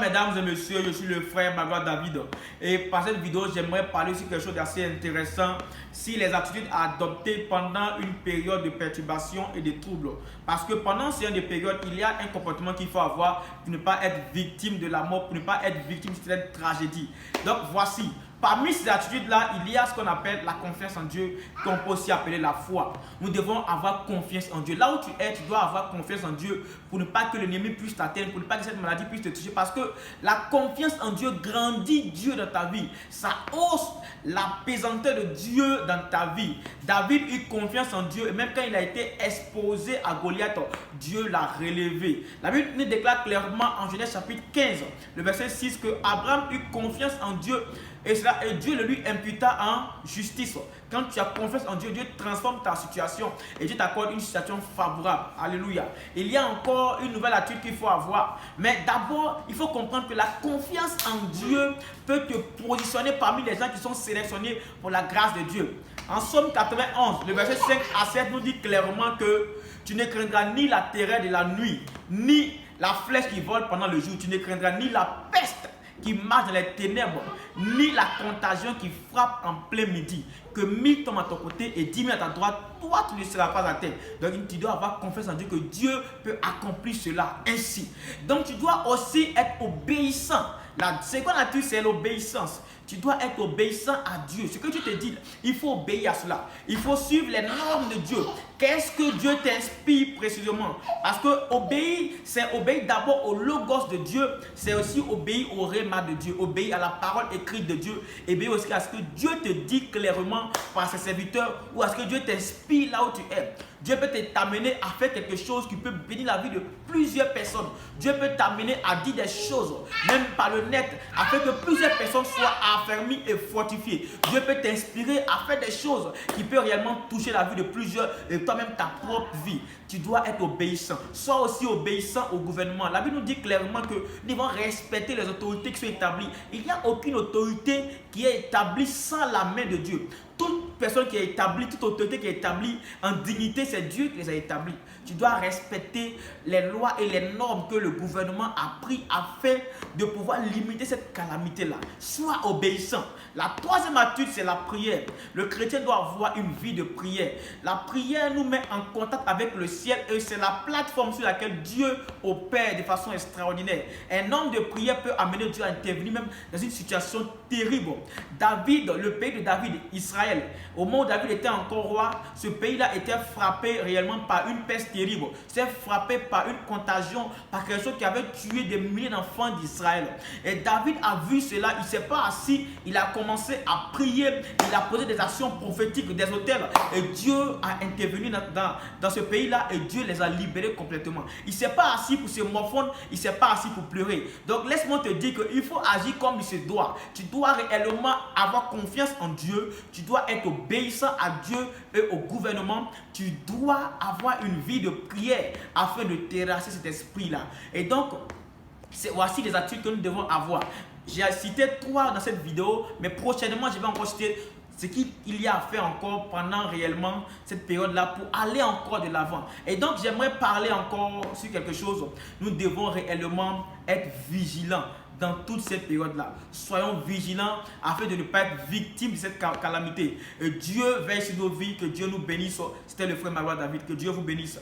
Mesdames et messieurs, je suis le frère Magloire David et par cette vidéo, j'aimerais parler sur quelque chose d'assez intéressant si les attitudes à adopter pendant une période de perturbation et de troubles. Parce que pendant ces périodes, il y a un comportement qu'il faut avoir pour ne pas être victime de la mort, pour ne pas être victime de cette tragédie. Donc voici. Parmi ces attitudes-là, il y a ce qu'on appelle la confiance en Dieu, qu'on peut aussi appeler la foi. Nous devons avoir confiance en Dieu. Là où tu es, tu dois avoir confiance en Dieu pour ne pas que l'ennemi puisse t'atteindre, pour ne pas que cette maladie puisse te toucher. Parce que la confiance en Dieu grandit Dieu dans ta vie. Ça hausse la pesanteur de Dieu dans ta vie. David eut confiance en Dieu et même quand il a été exposé à Goliath, Dieu l'a relevé. La Bible nous déclare clairement en Genèse chapitre 15, le verset 6, que Abraham eut confiance en Dieu. Et Dieu le lui imputa en justice. Quand tu as confiance en Dieu, Dieu transforme ta situation et Dieu t'accorde une situation favorable. Alléluia. Il y a encore une nouvelle attitude qu'il faut avoir. Mais d'abord, il faut comprendre que la confiance en Dieu peut te positionner parmi les gens qui sont sélectionnés pour la grâce de Dieu. En Somme 91, le verset 5 à 7 nous dit clairement que tu ne craindras ni la terreur de la nuit, ni la flèche qui vole pendant le jour. Tu ne craindras ni la peste qui marche dans les ténèbres, ni la contagion qui frappe en plein midi. Que 1000 tombent à ton côté et 10 000 à ta droite, toi tu ne seras pas à terre. Donc tu dois avoir confiance en Dieu que Dieu peut accomplir cela ainsi. Donc tu dois aussi être obéissant. La seconde attitude, c'est l'obéissance. Tu dois être obéissant à Dieu. Ce que tu te dis, il faut obéir à cela. Il faut suivre les normes de Dieu. Qu'est-ce que Dieu t'inspire précisément? Parce que obéir, c'est obéir d'abord au logos de Dieu. C'est aussi obéir au réma de Dieu. Obéir à la parole écrite de Dieu. Obéir aussi à ce que Dieu te dit clairement par ses serviteurs ou à ce que Dieu t'inspire là où tu es. Dieu peut t'amener à faire quelque chose qui peut bénir la vie de plusieurs personnes. Dieu peut t'amener à dire des choses, même par le net, afin que plusieurs personnes soient affermies et fortifiées. Dieu peut t'inspirer à faire des choses qui peuvent réellement toucher la vie de plusieurs et toi-même ta propre vie. Tu dois être obéissant. Sois aussi obéissant au gouvernement. La Bible nous dit clairement que nous devons respecter les autorités qui sont établies. Il n'y a aucune autorité qui est établie sans la main de Dieu. Toute personne qui est établie, toute autorité qui est établie en dignité, c'est Dieu qui les a établis. Tu dois respecter les lois et les normes que le gouvernement a pris afin de pouvoir limiter cette calamité-là. Sois obéissant. La troisième attitude, c'est la prière. Le chrétien doit avoir une vie de prière. La prière nous met en contact avec le ciel et c'est la plateforme sur laquelle Dieu opère de façon extraordinaire. Un homme de prière peut amener Dieu à intervenir même dans une situation terrible. David, le pays de David, Israël, au moment où David était encore roi, ce pays-là était frappé réellement par une peste terrible. C'était frappé par une contagion, par quelque chose qui avait tué des milliers d'enfants d'Israël. Et David a vu cela, il ne s'est pas assis, il a commencé à prier, il a posé des actions prophétiques, des autels. Et Dieu a intervenu dans ce pays-là et Dieu les a libérés complètement. Il ne s'est pas assis pour se morfondre, il ne s'est pas assis pour pleurer. Donc laisse-moi te dire qu'il faut agir comme il se doit. Tu dois réellement avoir confiance en Dieu, tu dois être obéissant à Dieu et au gouvernement. Tu dois avoir une vie de prière afin de terrasser cet esprit-là. Et donc, voici les attitudes que nous devons avoir. J'ai cité 3 dans cette vidéo, mais prochainement, je vais encore citer ce qu'il y a à faire encore pendant réellement cette période-là pour aller encore de l'avant. Et donc, j'aimerais parler encore sur quelque chose. Nous devons réellement être vigilants dans toute cette période-là. Soyons vigilants afin de ne pas être victimes de cette calamité. Et Dieu veille sur nos vies, que Dieu nous bénisse. C'était le frère Magloire David, que Dieu vous bénisse.